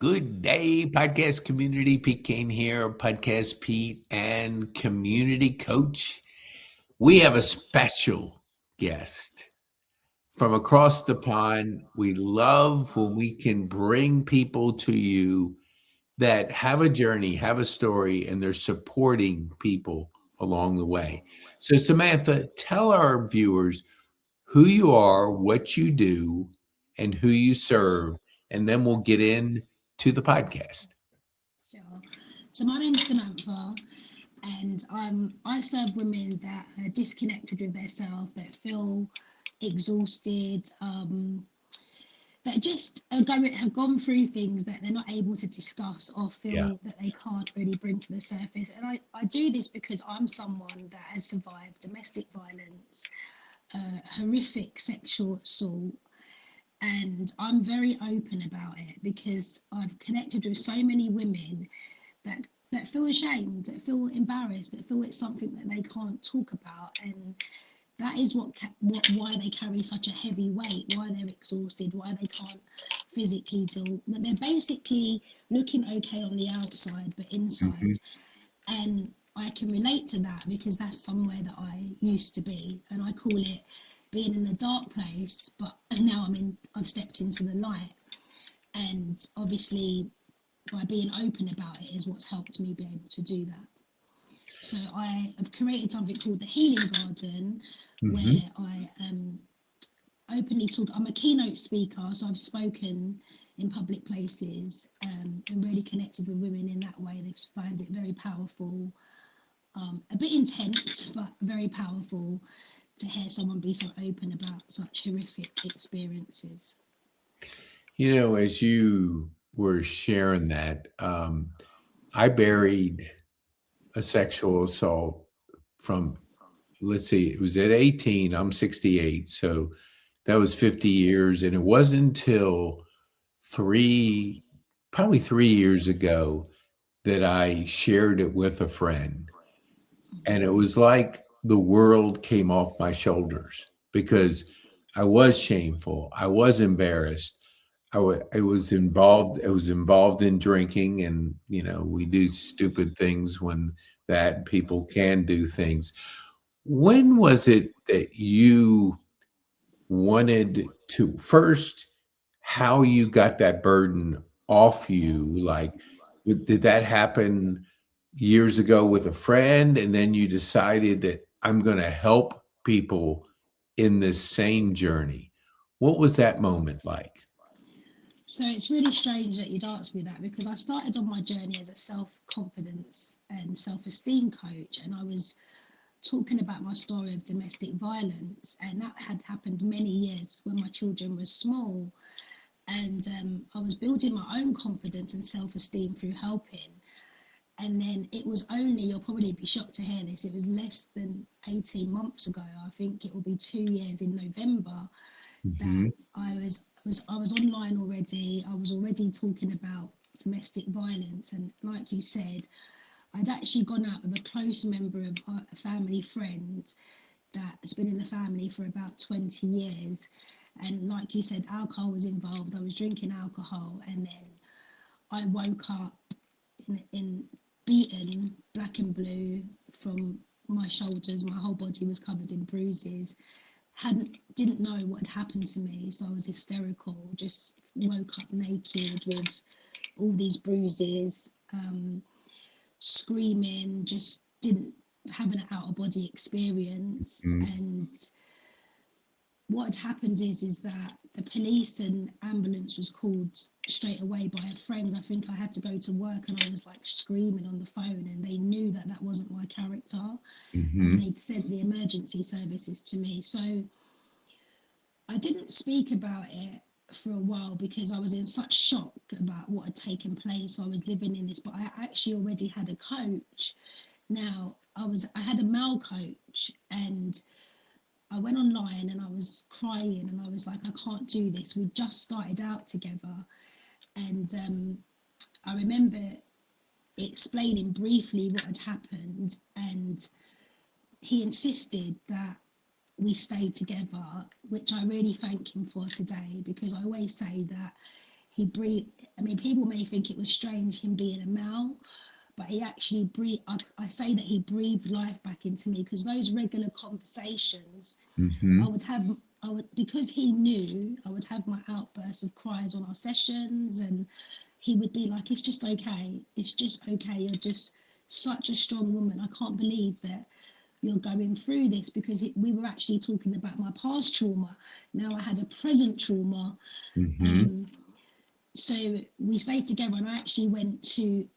Good day, podcast community. Pete Kane here, Podcast Pete and community coach. We have a special guest from across the pond. We love when we can bring people to you that have a journey, have a story, and they're supporting people along the way. So, Samantha, tell our viewers who you are, what you do, and who you serve, and then we'll get into the podcast. Sure. So my name is Samantha, and I serve women that are disconnected with themselves, that feel exhausted, that just have gone through things that they're not able to discuss or Yeah. feel that they can't really bring to the surface. And I do this because I'm someone that has survived domestic violence, horrific sexual assault, and I'm very open about it because I've connected with so many women that feel ashamed, that feel embarrassed, that feel it's something that they can't talk about, and that is why they carry such a heavy weight, why they're exhausted, why they can't physically deal. But they're basically looking okay on the outside, but Mhm. inside. And I can relate to that because that's somewhere that I used to be, and I call it being in the dark place. But now I've stepped into the light, and obviously by being open about it is what's helped me be able to do that. So I have created something called the Healing Garden, Mhm. where I openly talk. I'm a keynote speaker, so I've spoken in public places and really connected with women in that way. They've found it very powerful, a bit intense, but very powerful to hear someone be so open about such horrific experiences. As you were sharing that, I buried a sexual assault from, let's see, it was at 18. I'm 68. So that was 50 years. And it wasn't until three, probably 3 years ago that I shared it with a friend. And it was like the world came off my shoulders because I was shameful. I was embarrassed. I was involved in drinking, and we do stupid things when that people can do things. When was it that you wanted to first, how you got that burden off you? Like, did that happen years ago with a friend, and then you decided that I'm going to help people in this same journey? What was that moment like? So it's really strange that you'd ask me that because I started on my journey as a self-confidence and self-esteem coach, and I was talking about my story of domestic violence, and that had happened many years when my children were small. And I was building my own confidence and self-esteem through helping. And then it was only, you'll probably be shocked to hear this, it was less than 18 months ago, I think it will be 2 years in November, that Mhm. I was online already. I was already talking about domestic violence, and like you said, I'd actually gone out with a close member of a family friend that's been in the family for about 20 years. And like you said, alcohol was involved. I was drinking alcohol, and then I woke up in beaten, black and blue from my shoulders. My whole body was covered in bruises. Didn't know what had happened to me, so I was hysterical. Just woke up naked with all these bruises, screaming. Just didn't have an out of body experience. Mhm. And what had happened is that the police and ambulance was called straight away by a friend. I think I had to go to work, and I was like screaming on the phone, and they knew that that wasn't my character, and Mhm. they'd sent the emergency services to me. So I didn't speak about it for a while because I was in such shock about what had taken place. I was living in this, but I actually already had a coach. Now I had a male coach, and I went online and I was crying, and I was like, I can't do this. We just started out together, and I remember explaining briefly what had happened, and he insisted that we stayed together, which I really thank him for today, because I always say that he breathed. I mean, people may think it was strange him being a male, but he actually breathed. I say that he breathed life back into me, because those regular conversations, Mm-hmm. I would, because he knew I would have my outbursts of cries on our sessions, and he would be like, "It's just okay. It's just okay. You're just such a strong woman. I can't believe that you're going through this," because we were actually talking about my past trauma. Now I had a present trauma. Mm-hmm. Um, so we stayed together, and I actually went to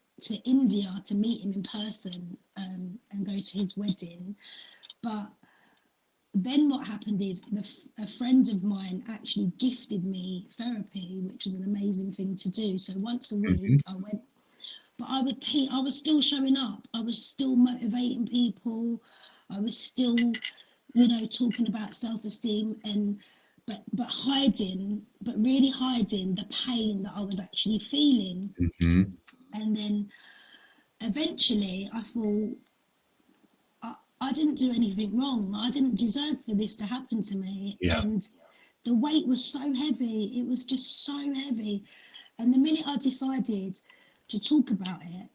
India to meet him in person, and go to his wedding. But then what happened is a friend of mine actually gifted me therapy, which was an amazing thing to do. So once a week Mm-hmm. I went, but I was still showing up. I was still motivating people. I was still, talking about self-esteem, and but hiding, but really hiding the pain that I was actually feeling. Mm-hmm. And then eventually I thought, I didn't do anything wrong. I didn't deserve for this to happen to me. Yeah. And the weight was so heavy. It was just so heavy. And the minute I decided to talk about it,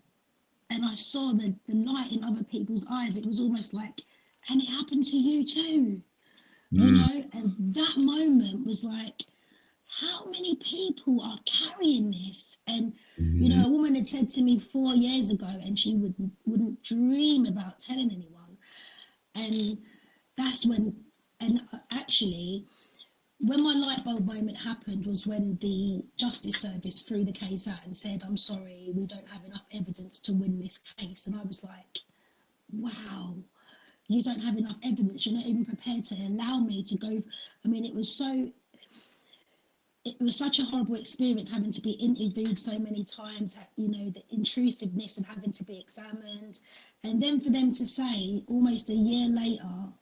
and I saw the light in other people's eyes, it was almost like, and it happened to you too, Mm. And that moment was like, how many people are carrying this? And, Mm-hmm. a woman had said to me 4 years ago, and she wouldn't dream about telling anyone. And that's when, and actually, when my light bulb moment happened was when the Justice Service threw the case out and said, "I'm sorry, we don't have enough evidence to win this case." And I was like, wow, you don't have enough evidence. You're not even prepared to allow me to go. I mean, it was such a horrible experience, having to be interviewed so many times, the intrusiveness of having to be examined. And then for them to say almost a year later,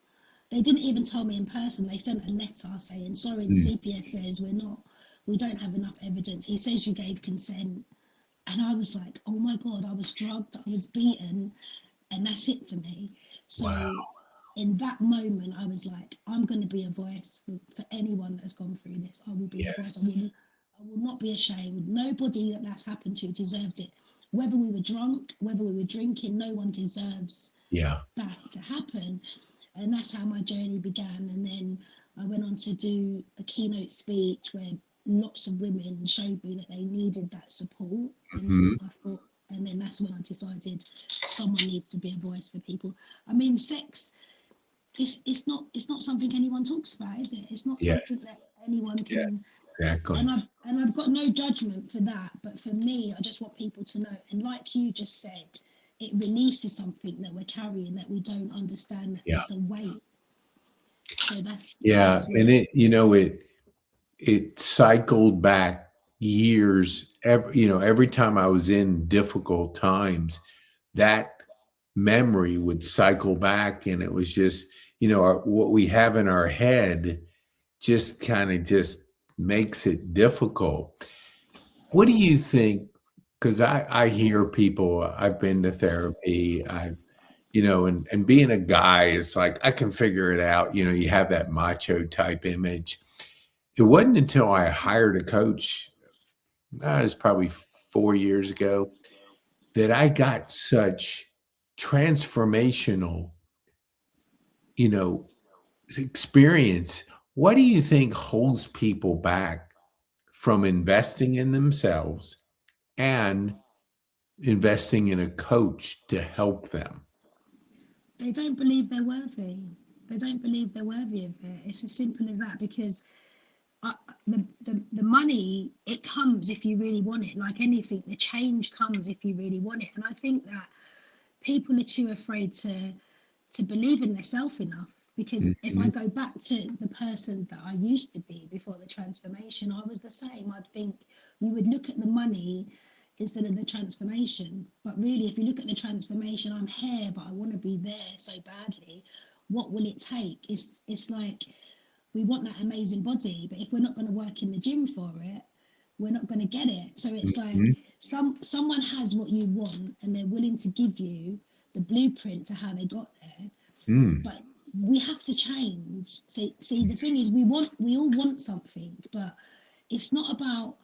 they didn't even tell me in person. They sent a letter saying, "Sorry, the Mm. CPS says we don't have enough evidence. He says you gave consent." And I was like, oh my God, I was drugged, I was beaten, and that's it for me. Wow. So in that moment, I was like, I'm going to be a voice for anyone that has gone through this. I will be a voice. Yes. I will not be ashamed. Nobody that's happened to deserved it. Whether we were drunk, whether we were drinking, no one deserves Yeah. that to happen. And that's how my journey began. And then I went on to do a keynote speech where lots of women showed me that they needed that support. And then Mm-hmm. I thought, and then that's when I decided someone needs to be a voice for people. I mean, sex, it's not something anyone talks about, is it? It's not Yes. something that anyone can. Yes. Exactly. And I've got no judgment for that, but for me, I just want people to know. And like you just said, it releases something that we're carrying that we don't understand. That Yeah. it's a weight. So that's Yeah. that's And where. it cycled back years. Every time I was in difficult times, that memory would cycle back, and it was just, what we have in our head just kind of just makes it difficult. What do you think? Because I hear people, I've been to therapy, and being a guy is like, I can figure it out. You have that macho type image. It wasn't until I hired a coach, it was probably 4 years ago, that I got such transformational, you know, experience. What do you think holds people back from investing in themselves and investing in a coach to help them? They don't believe they're worthy. They don't believe they're worthy of it. It's as simple as that. Because uh, the money, it comes if you really want it. Like anything, the change comes if you really want it. And I think that people are too afraid to believe in themselves enough. Because if I Mhm. go back to the person that I used to be before the transformation, I was the same. I'd think you would look at the money instead of the transformation. But really, if you look at the transformation, I'm here, but I want to be there so badly. What will it take? It's like we want that amazing body, but if we're not going to work in the gym for it, we're not going to get it. So it's like Mhm. someone has what you want, and they're willing to give you the blueprint to how they got there. Mm. But we have to change. See, the thing is, we all want something, but it's not about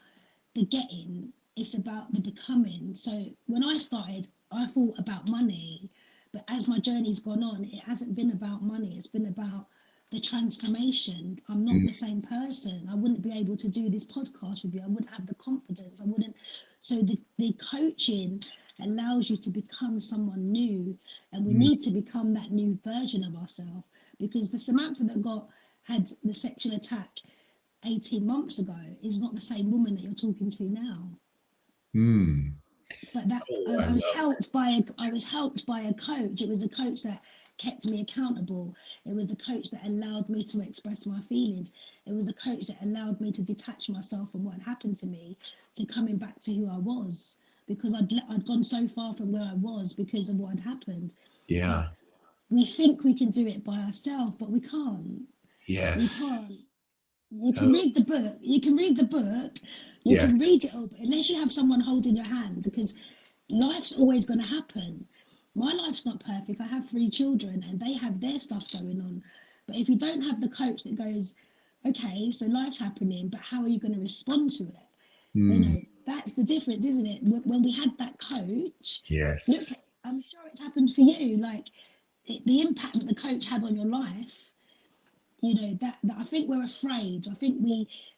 the getting, it's about the becoming. So when I started, I thought about money, but as my journey's gone on, it hasn't been about money. It's been about the transformation. I'm not Mm. the same person. I wouldn't be able to do this podcast with you. I wouldn't have the confidence. I wouldn't. So the coaching allows you to become someone new, and we Mm. need to become that new version of ourselves, because the Samantha that had the sexual attack 18 months ago is not the same woman that you're talking to now. Mm. But that Oh, I I was love it. helped by a coach. It was the coach that kept me accountable. It was the coach that allowed me to express my feelings. It was the coach that allowed me to detach myself from what had happened to me, to coming back to who I was, because I'd gone so far from where I was because of what had happened. But Yeah. we think we can do it by ourselves, but we can't. We Yes. can't. You can Oh, read the book. You can read the book. You yes. can read it all, but unless you have someone holding your hand, because life's always going to happen. My life's not perfect. I have 3 children, and they have their stuff going on. But if you don't have the coach that goes, okay, so life's happening, but how are you going to respond to it? Mm. That's the difference, isn't it? When we had that coach, look, Yes. I'm sure it's happened for you. Like the impact that the coach had on your life, that I think we're afraid. I think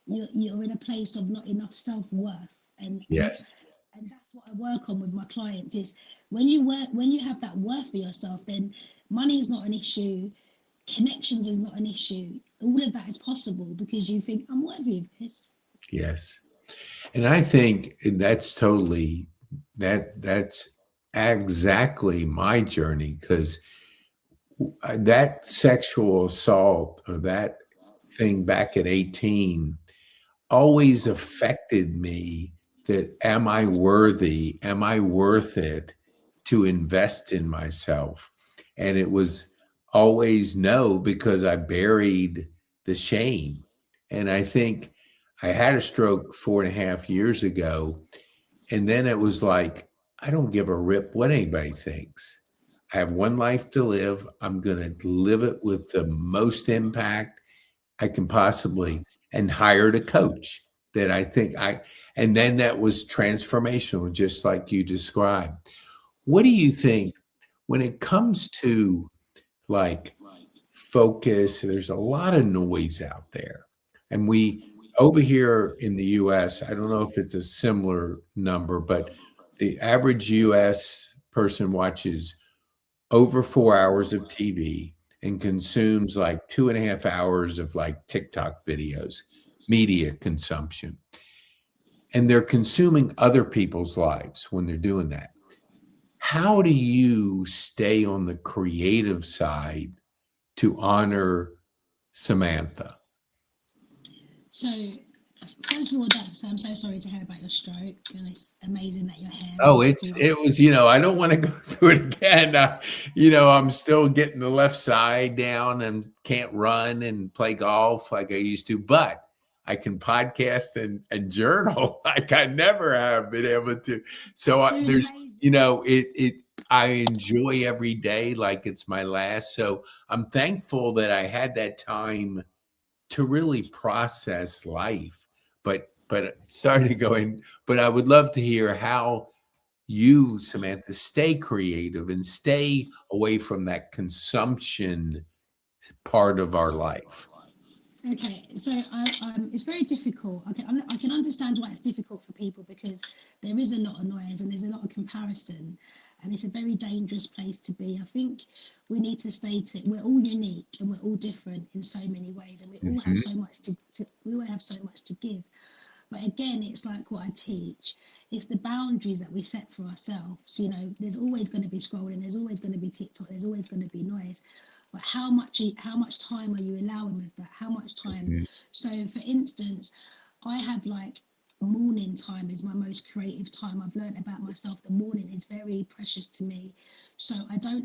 you're in a place of not enough self-worth, Yes. and that's what I work on with my clients. Is when you have that worth for yourself, then money is not an issue, connections is not an issue. All of that is possible because you think, I'm worthy of this. Yes. And I think that's totally that's exactly my journey, because that sexual assault or that thing back at 18 always affected me. That am I worthy? Am I worth it to invest in myself? And it was always no, because I buried the shame. And I think I had a stroke 4.5 years ago. And then it was like, I don't give a rip what anybody thinks. I have one life to live. I'm going to live it with the most impact I can possibly, and hired a coach that I think and then that was transformational, just like you described. What do you think when it comes to like focus? There's a lot of noise out there. And we, over here in the US, I don't know if it's a similar number, but the average US person watches over 4 hours of TV and consumes like 2.5 hours of like TikTok videos, media consumption. And they're consuming other people's lives when they're doing that. How do you stay on the creative side to honor Samantha? So, first of all, I'm so sorry to hear about your stroke, and it's amazing that your hair Oh, is it's all it was, I don't want to go through it again. I'm still getting the left side down and can't run and play golf like I used to, but I can podcast and journal like I never have been able to. So doing there's, amazing. it I enjoy every day like it's my last. So I'm thankful that I had that time to really process life. But sorry to go in, but I would love to hear how you, Samantha, stay creative and stay away from that consumption part of our life. Okay, so it's very difficult. I can understand why it's difficult for people, because there is a lot of noise and there's a lot of comparison, and it's a very dangerous place to be. I think we need to state it. We're all unique and we're all different in so many ways, and we all have Mhm. so much we all have so much to give. But again, it's like what I teach. It's the boundaries that we set for ourselves. There's always going to be scrolling. There's always going to be TikTok. There's always going to be noise. But how much time are you allowing with that? How much time? Mhm. So, for instance, I have like morning time is my most creative time. I've learned about myself. The morning is very precious to me. So I don't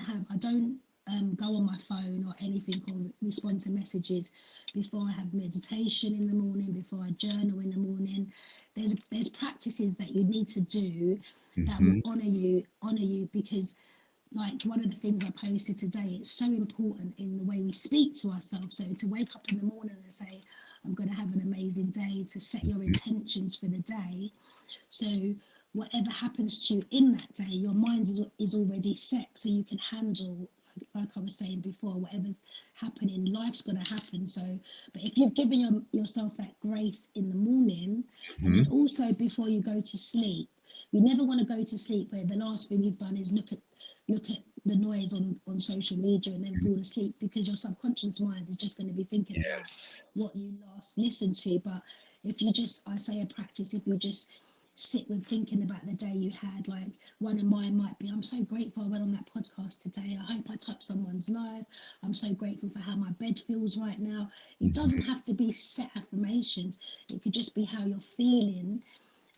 go on my phone or anything or respond to messages before I have meditation in the morning, before I journal in the morning. There's practices that you need to do that will Mhm. honor you, because like one of the things I posted today, it's so important in the way we speak to ourselves. So to wake up in the morning and say, I'm going to have an amazing day, to set your intentions for the day. So whatever happens to you in that day, your mind is already set, so you can handle, like I was saying before, whatever's happening, life's going to happen. So, but if you've given yourself that grace in the morning, and then also before you go to sleep, you never want to go to sleep where the last thing you've done is look at the noise on social media and then fall asleep, because your subconscious mind is just going to be thinking about Yes. what you last listened to. But if you just, I say a practice, if you just sit with thinking about the day you had, like one of mine might be, I'm so grateful I went on that podcast today. I hope I touched someone's life. I'm so grateful for how my bed feels right now. It doesn't have to be set affirmations. It could just be how you're feeling.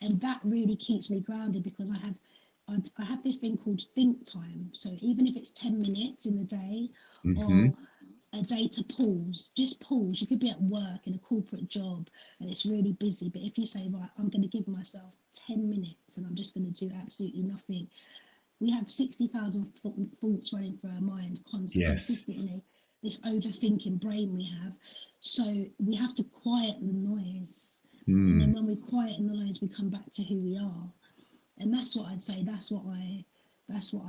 And that really keeps me grounded, because I have this thing called think time. So even if it's 10 minutes in the day, Mm-hmm. or a day to pause, just pause. You could be at work in a corporate job and it's really busy, but if you say, right, I'm going to give myself 10 minutes and I'm just going to do absolutely nothing. We have 60,000 thoughts running through our mind Yes. consistently, this overthinking brain we have. So we have to quiet the noise. And then Mm. when we quieten the noise, we come back to who we are. And that's what I'd say, that's what I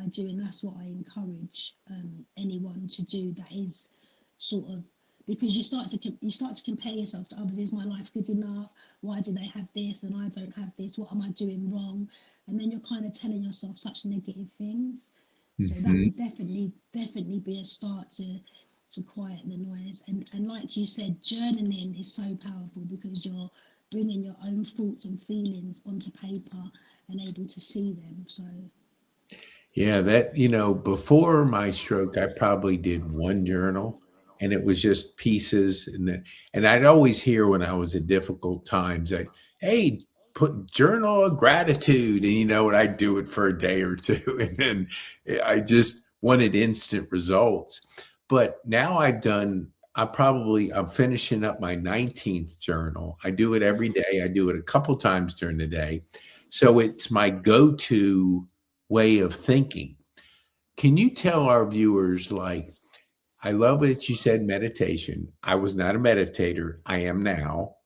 do, and that's what I encourage anyone to do. That is sort of, because you start to compare yourself to others. Is my life good enough? Why do they have this and I don't have this? What am I doing wrong? And then you're kind of telling yourself such negative things. So that Mm-hmm. would definitely be a start to quiet the noise. And like you said, journaling is so powerful, because you're bringing your own thoughts and feelings onto paper and able to see them. So Yeah, that, before my stroke, I probably did one journal, and it was just pieces. And I'd always hear when I was at difficult times, hey, put journal of gratitude. And I'd do it for a day or two. And then I just wanted instant results. But now I'm finishing up my 19th journal. I do it every day. I do it a couple times during the day. So it's my go-to way of thinking. Can you tell our viewers, like, I love that you said meditation. I was not a meditator. I am now.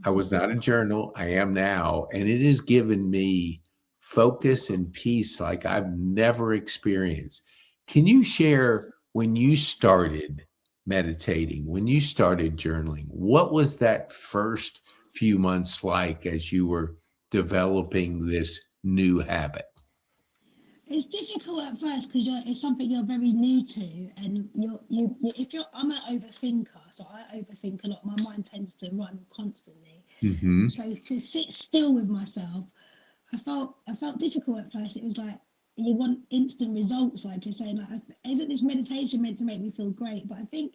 I was not a journal. I am now. And it has given me focus and peace like I've never experienced. Can you share when you started meditating, when you started journaling? What was that first few months like as you were developing this new habit? it's difficult at first, because it's something you're very new to, and if you're, I'm an overthinker, so I overthink a lot. My mind tends to run constantly. Hmm. So to sit still with myself, I felt difficult at first. It was like you want instant results, like you're saying. Like, isn't this meditation meant to make me feel great? But I think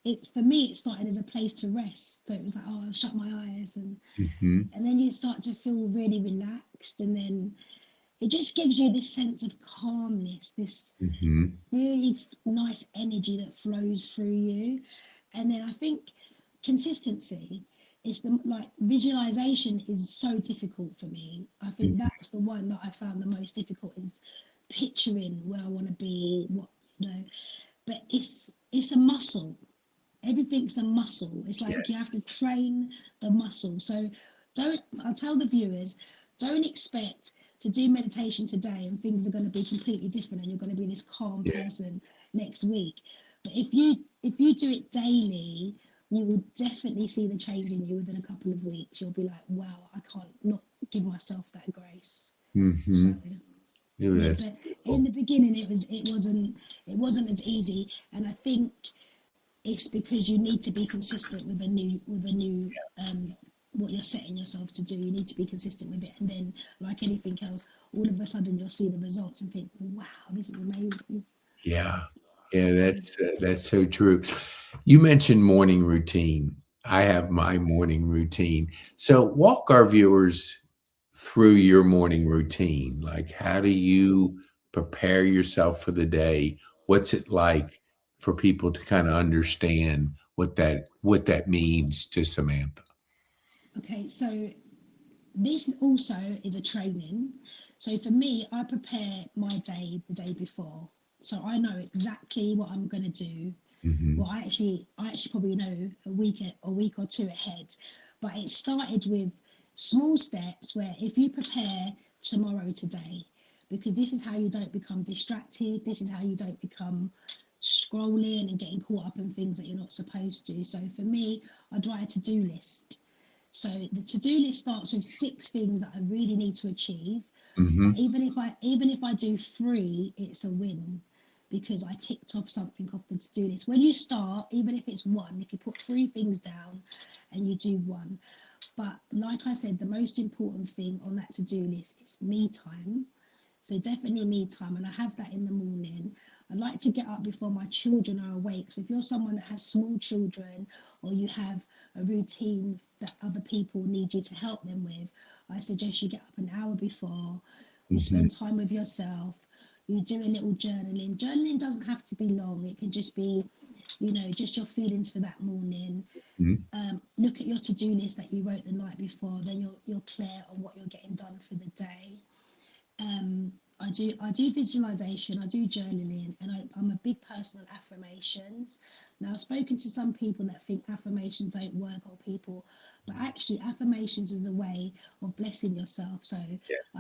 it's, for me, it started as a place to rest. So it was like, oh, I'll shut my eyes, Hmm. and then you start to feel really relaxed, and then it just gives you this sense of calmness, this Hmm. really nice energy that flows through you. And then I think consistency is the, like, visualization is so difficult for me. I think that's the one that I found the most difficult, is picturing where I want to be, but it's a muscle. Everything's a muscle. It's like you have Yes. to train the muscle. So I'll tell the viewers, don't expect to do meditation today and things are going to be completely different and you're going to be this calm Yes. person next week. But if you do it daily, you will definitely see the change in you within a couple of weeks. You'll be like, wow, I can't not give myself that grace. So Hmm. Ooh, yeah, that's but in beautiful. the beginning it wasn't as easy, and I think it's because you need to be consistent with a new what you're setting yourself to do. You need to be consistent with it, and then, like anything else, all of a sudden you'll see the results and think, wow, this is amazing. Yeah. So Yeah, that's so true. You mentioned morning routine. I have my morning routine. So walk our viewers through your morning routine. Like, how do you prepare yourself for the day? What's it like for people to kind of understand what that means to Samantha? okay, so this also is a training. So for me, I prepare my day the day before. So I know exactly what I'm going to do. Hmm. Well, I actually probably know a week or two ahead. But it started with small steps where if you prepare tomorrow today, because this is how you don't become distracted. This is how you don't become scrolling and getting caught up in things that you're not supposed to. So for me, I write a to-do list. So the to-do list starts with 6 things that I really need to achieve. Hmm. And even if I do 3, it's a win because I ticked off something off the to-do list. When you start, even if it's one, if you put 3 things down and you do one, but like I said, the most important thing on that to-do list is me time. So definitely me time, and I have that in the morning. I like to get up before my children are awake. So if you're someone that has small children or you have a routine that other people need you to help them with, I suggest you get up an hour before. You Hmm. spend time with yourself. You do a little journaling. Journaling doesn't have to be long. It can just be, just your feelings for that morning. Look at your to-do list that you wrote the night before. Then you're clear on what you're getting done for the day. um, I do visualization, I do journaling, and I'm a big person on affirmations. Now I've spoken to some people that think affirmations don't work, or people, but actually affirmations is a way of blessing yourself. So Yes.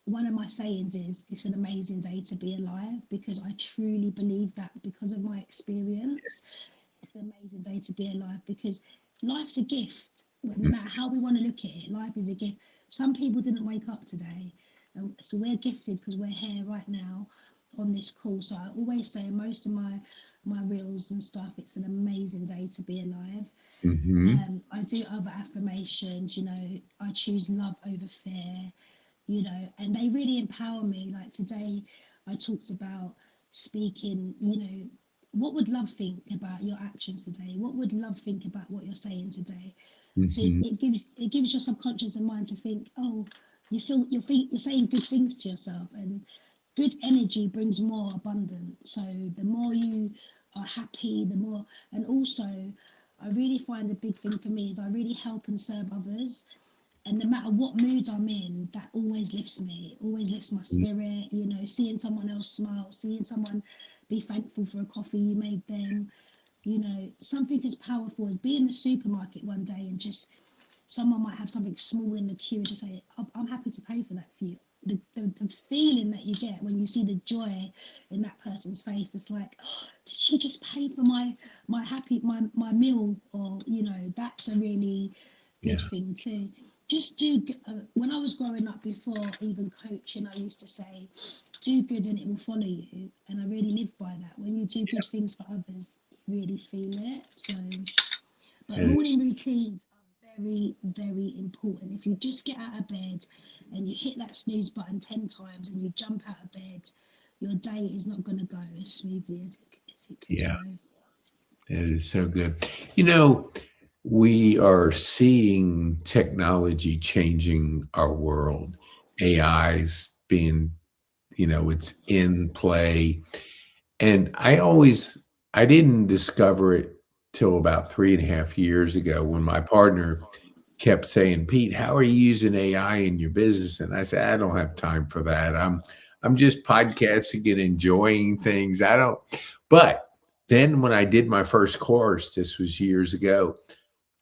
one of my sayings is it's an amazing day to be alive, because I truly believe that because of my experience. Yes. It's an amazing day to be alive because life's a gift. No matter how we want to look at it, life is a gift. Some people didn't wake up today, so we're gifted because we're here right now on this call. So I always say in most of my reels and stuff, it's an amazing day to be alive. Hmm. I do other affirmations. I choose love over fear. And they really empower me. Like today, I talked about speaking. What would love think about your actions today? What would love think about what you're saying today? So Hmm. it gives your subconscious and mind to think, oh, you're saying good things to yourself, and good energy brings more abundance. So the more you are happy, the more. And also, I really find a big thing for me is I really help and serve others, and no matter what mood I'm in, that always lifts me, always lifts my spirit. Seeing someone else smile, seeing someone be thankful for a coffee you made them. Something as powerful as being in the supermarket one day and just someone might have something small in the queue and just say, I'm happy to pay for that for you. The feeling that you get when you see the joy in that person's face, it's like, oh, did she just pay for my meal? Or that's a really good Yeah. thing too. Just do. When I was growing up, before even coaching, I used to say, do good and it will follow you, and I really live by that. When you do good things for others, you really feel it. So, but It morning is. routines are very, very important. If you just get out of bed and you hit that snooze button 10 times and you jump out of bed, your day is not going to go as smoothly as it could Yeah. go. It is so good. You know, we are seeing technology changing our world. AI's being, it's in play. And I didn't discover it till about 3.5 years ago when my partner kept saying, Pete, how are you using AI in your business? And I said, I don't have time for that. I'm just podcasting and enjoying things. I don't, but then when I did my first course, this was years ago,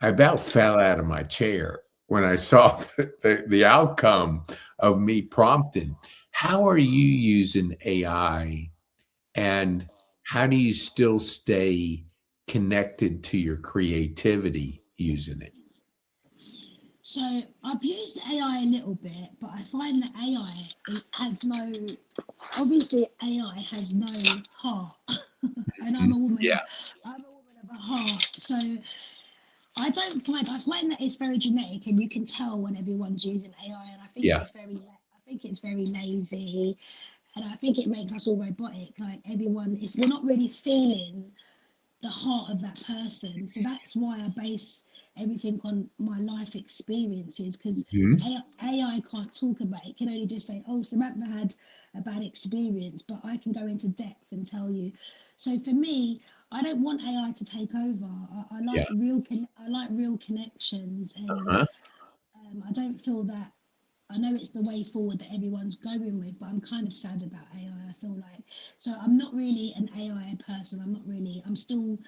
I about fell out of my chair when I saw the outcome of me prompting. How are you using AI, and how do you still stay connected to your creativity using it? So I've used AI a little bit, but I find that AI has no, obviously AI has no heart, and I'm Mhm. a woman Yeah, of, I'm a woman of a heart. So I find that it's very genetic, and you can tell when everyone's using AI, and yeah, I think it's very lazy, and I think it makes us all robotic. Like everyone, if you're not really feeling the heart of that person, so that's why I base everything on my life experiences, because mhm, AI can't talk about it. It can only just say, "Oh, Samantha had a bad experience," but I can go into depth and tell you. So for me, I don't want AI to take over. I yeah, like I like real connections, and uh-huh, I don't feel that. I know it's the way forward that everyone's going with, but I'm kind of sad about AI. I feel like. So I'm not really an AI person. I'm still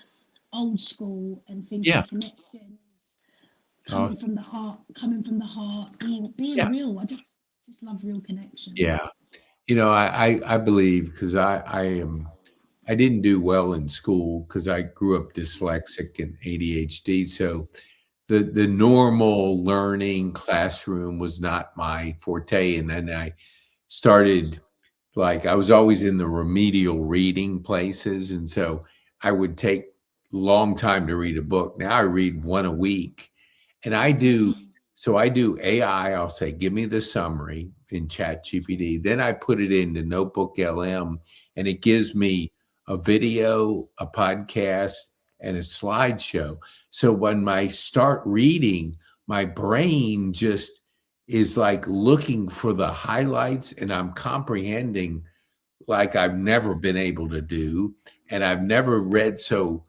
old school and thinking Yeah. connections, Awesome. coming from the heart, being Yeah. real. I just love real connection. Yeah. I believe because I didn't do well in school because I grew up dyslexic and ADHD. So the normal learning classroom was not my forte. And then I started like I was always in the remedial reading places. And so I would take long time to read a book. Now I read one a week. And I do AI, I'll say, give me the summary in Chat GPT. Then I put it into Notebook LM and it gives me a video, a podcast, and a slideshow. So when I start reading, my brain just is like looking for the highlights and I'm comprehending like I've never been able to do. And I've never read so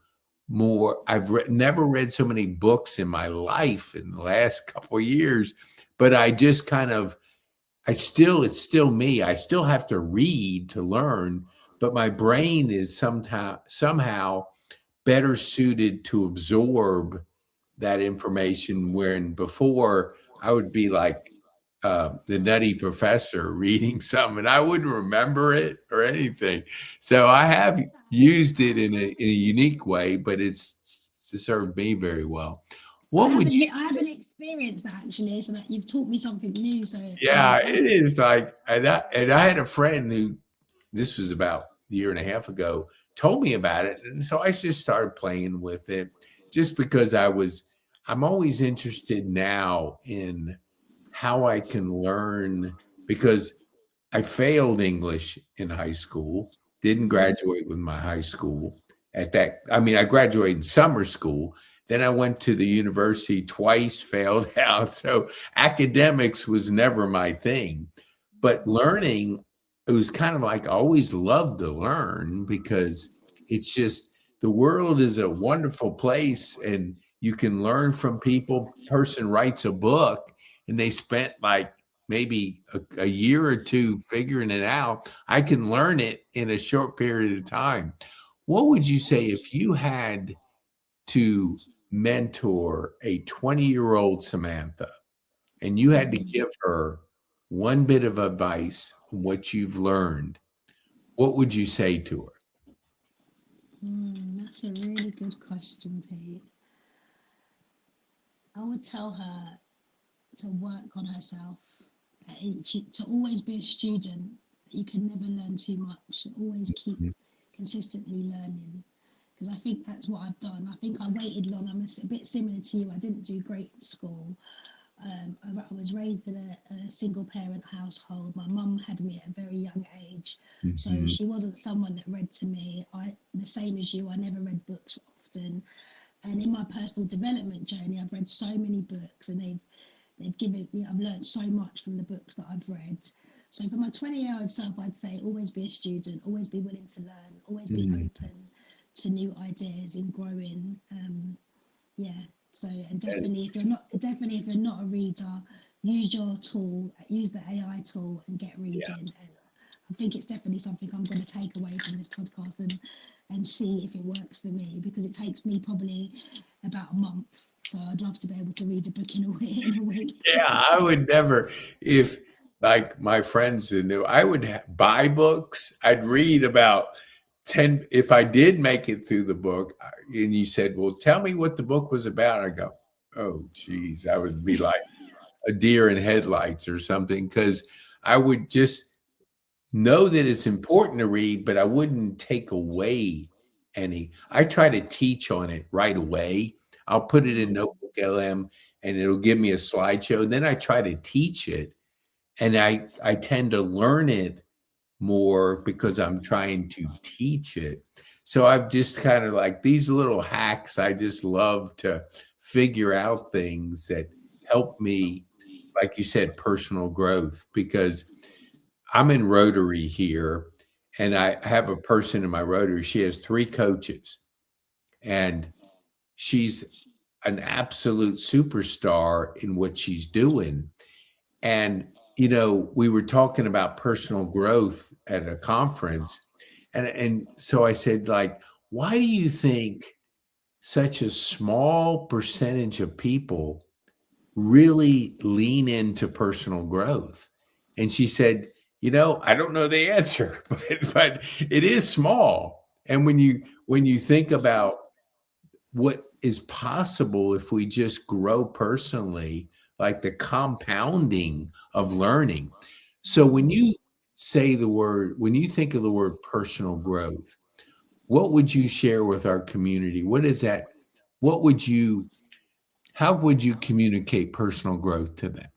more. Never read so many books in my life in the last couple of years, but I just kind of, it's still me. I still have to read to learn, but my brain is somehow better suited to absorb that information when before I would be like the nutty professor reading something and I wouldn't remember it or anything. So I have used it in a unique way, but it's served me very well. I What would haven't you I haven't experienced that actually, so that you've taught me something new. So Yeah, I it is like, and I had a friend who, this was about a year and a half ago, told me about it, and so I just started playing with it, just because I'm always interested now in how I can learn because I failed English in high school, didn't graduate with my high school at that. I mean, I graduated in summer school. Then I went to the university twice, failed out. So academics was never my thing. But learning, it was kind of like I always loved to learn because it's just the world is a wonderful place and you can learn from people. Person writes a book and they spent like maybe a year or two figuring it out. I can learn it in a short period of time. What would you say if you had to mentor a 20-year-old Samantha and you had to give her one bit of advice on what you've learned? What would you say to her? That's a really good question, Pete. I would tell her to work on herself, to always be a student. You can never learn too much. Always keep consistently learning. Because I think that's what I've done. I think I waited long. I'm a bit similar to you. I didn't do great at school. I was raised in a single parent household. My mum had me at a very young age, so Mhm. she wasn't someone that read to me. The same as you, I never read books often. And in my personal development journey, I've read so many books, and they've given me. I've learned so much from the books that I've read. So for my 20-year-old self, I'd say always be a student, always be willing to learn, always be Mm. open to new ideas in growing. Yeah. So, and And definitely if you're not a reader, use your tool, use the AI tool, and get yeah, reading. And I think it's definitely something I'm going to take away from this podcast and see if it works for me, because it takes me probably about a month. So I'd love to be able to read a book in a week. yeah, I would never, if like my friends who knew, I would buy books. I'd read about 10, if I did make it through the book, and you said, well, tell me what the book was about. I go, oh, geez, I would be like a deer in headlights or something, because I would just know that it's important to read, but I wouldn't take away any. I try to teach on it right away. I'll put it in Notebook LM and it'll give me a slideshow. And then I try to teach it and I tend to learn it more because I'm trying to teach it. So I've just kind of like these little hacks. I just love to figure out things that help me, like you said, personal growth, because I'm in Rotary here and I have a person in my Rotary. She has three coaches and she's an absolute superstar in what she's doing. And we were talking about personal growth at a conference, and so I said, like, why do you think such a small percentage of people really lean into personal growth? And she said, I don't know the answer, but it is small. And when you think about what is possible if we just grow personally, like the compounding of learning. So when you when you think of the word personal growth, what would you share with our community? What is that? What would you, how would you communicate personal growth to them?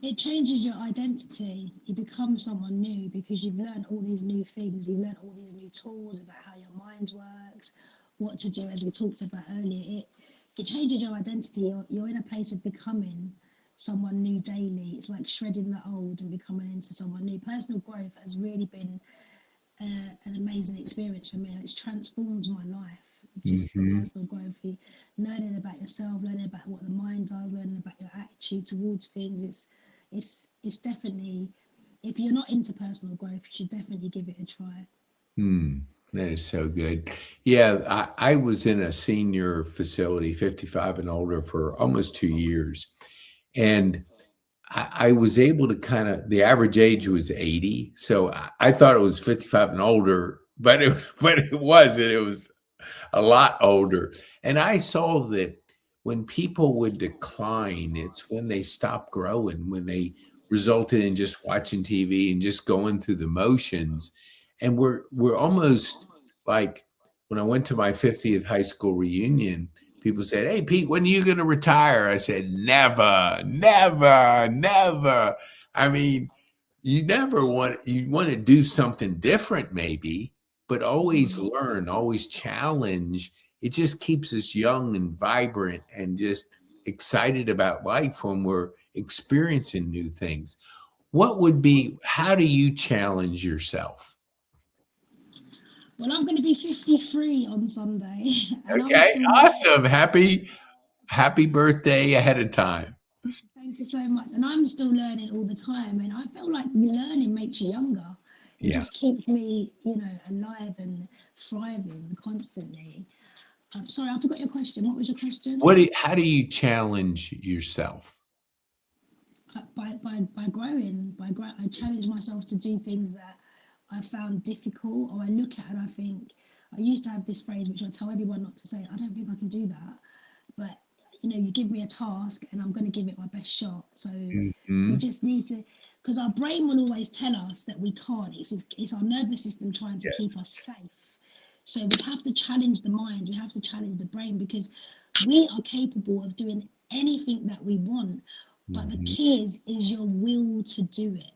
It changes your identity. You become someone new because you've learned all these new things. You've learned all these new tools about how your mind works, what to do, as we talked about earlier. It changes your identity. You're in a place of becoming someone new daily. It's like shredding the old and becoming into someone new. Personal growth has really been an amazing experience for me. It's transformed my life. Just the Mhm. personal growth, learning about yourself, learning about what the mind does, learning about your attitude towards things. It's definitely, if you're not into personal growth, you should definitely give it a try. That is so good. Yeah, I was in a senior facility, 55 and older, for almost 2 years. And I was able to the average age was 80. So I thought it was 55 and older, but but it wasn't. It was a lot older. And I saw that when people would decline, it's when they stopped growing, when they resulted in just watching TV and just going through the motions. And we're almost like, when I went to my 50th high school reunion, people said, "Hey Pete, when are you going to retire?" I said, "Never, never, never." I mean, you want to do something different maybe, but always Mm. learn, always challenge. It just keeps us young and vibrant and just excited about life when we're experiencing new things. How do you challenge yourself? Well, I'm going to be 53 on Sunday, and I'm Okay, still learning. awesome. Happy birthday ahead of time. Thank you so much. And I'm still learning all the time. And I feel like learning makes you younger. It Yeah. just keeps me, alive and thriving constantly. Sorry, I forgot your question. What was your question? How do you challenge yourself? By growing, I challenge myself to do things that I found difficult, or I look at and I think, I used to have this phrase which I tell everyone not to say, I don't think I can do that. But you give me a task and I'm going to give it my best shot. So we Mhm. just need to, because our brain will always tell us that we can't. It's our nervous system trying to keep Yes. us safe. So we have to challenge the mind, we have to challenge the brain, because we are capable of doing anything that we want. But the Mhm. key is your will to do it.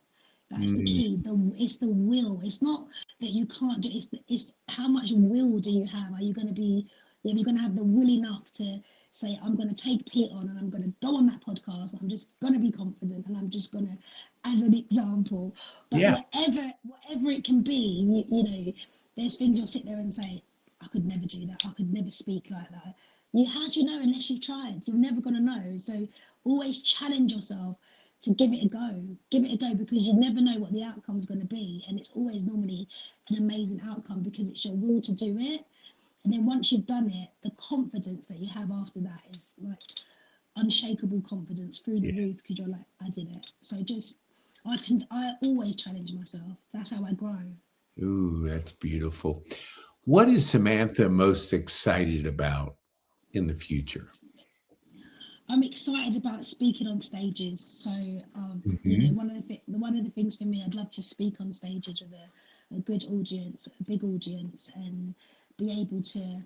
That's the Mm. key. It's the will. It's not that you can't do. It's how much will do you have? Are you going to be? Are you going to have the will enough to say, I'm going to take Pete on and I'm going to go on that podcast. I'm just going to be confident and I'm just going to, as an example. But Yeah. whatever it can be, there's things you'll sit there and say, I could never do that. I could never speak like that. How do you know unless you've tried? You're never going to know. So always challenge yourself to give it a go. Give it a go, because you never know what the outcome's going to be. And it's always normally an amazing outcome because it's your will to do it. And then once you've done it, the confidence that you have after that is like unshakable confidence through the Yeah. roof, because you're like, I did it. So I always challenge myself. That's how I grow. Ooh, that's beautiful. What is Samantha most excited about in the future? I'm excited about speaking on stages. So, Mhm. one of the things for me, I'd love to speak on stages with a good audience, a big audience, and be able to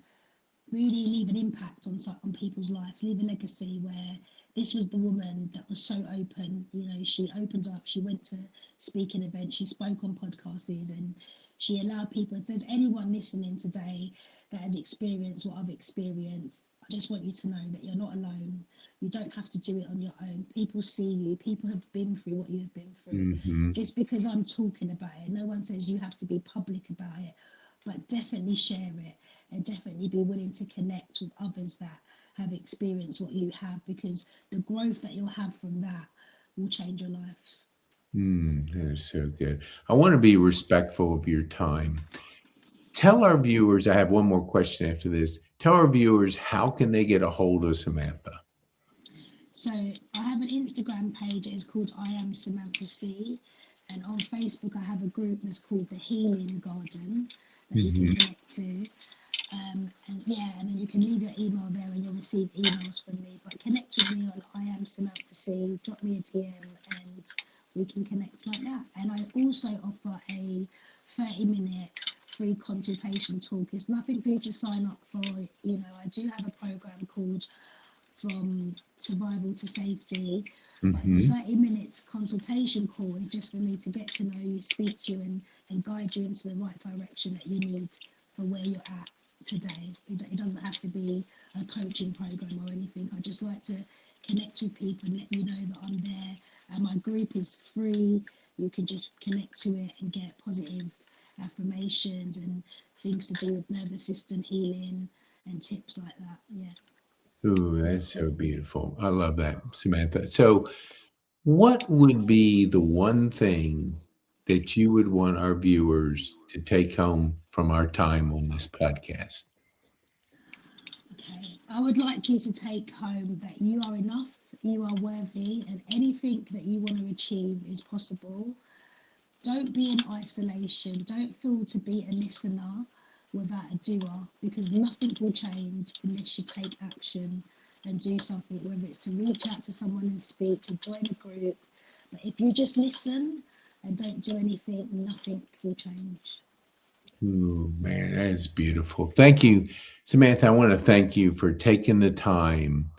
really leave an impact on people's lives, leave a legacy where this was the woman that was so open. She opened up, she went to speaking events, she spoke on podcasts, and she allowed people. If there's anyone listening today that has experienced what I've experienced, I just want you to know that you're not alone. You don't have to do it on your own. People see you. People have been through what you have been through. Mhm. Just because I'm talking about it, no one says you have to be public about it, but definitely share it and definitely be willing to connect with others that have experienced what you have, because the growth that you'll have from that will change your life. That is so good. I want to be respectful of your time. Tell our viewers, I have one more question after this. Tell our viewers, how can they get a hold of Samantha? So I have an Instagram page. It's called I Am Samantha C. And on Facebook, I have a group that's called the Healing Garden that you can connect to. And then you can leave your email there and you'll receive emails from me. But connect with me on I Am Samantha C. Drop me a DM and we can connect like that. And I also offer a 30-minute free consultation talk. It's nothing for you to sign up for. I do have a program called From Survival to Safety, but the 30 minutes consultation call is just for me to get to know you, speak to you, and guide you into the right direction that you need for where you're at today. It doesn't have to be a coaching program or anything. I just like to connect with people and let you know that I'm there. And my group is free. You can just connect to it and get positive affirmations and things to do with nervous system healing and tips like that. Yeah. Ooh, that's so beautiful. I love that, Samantha. So, what would be the one thing that you would want our viewers to take home from our time on this podcast? Okay, I would like you to take home that you are enough, you are worthy, and anything that you want to achieve is possible. Don't be in isolation. Don't feel to be a listener without a doer, because nothing will change unless you take action and do something, whether it's to reach out to someone and speak, to join a group. But if you just listen and don't do anything, nothing will change. Ooh, man, that is beautiful. Thank you, Samantha. I want to thank you for taking the time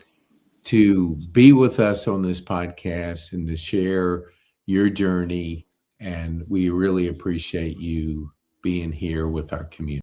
to be with us on this podcast and to share your journey. And we really appreciate you being here with our community.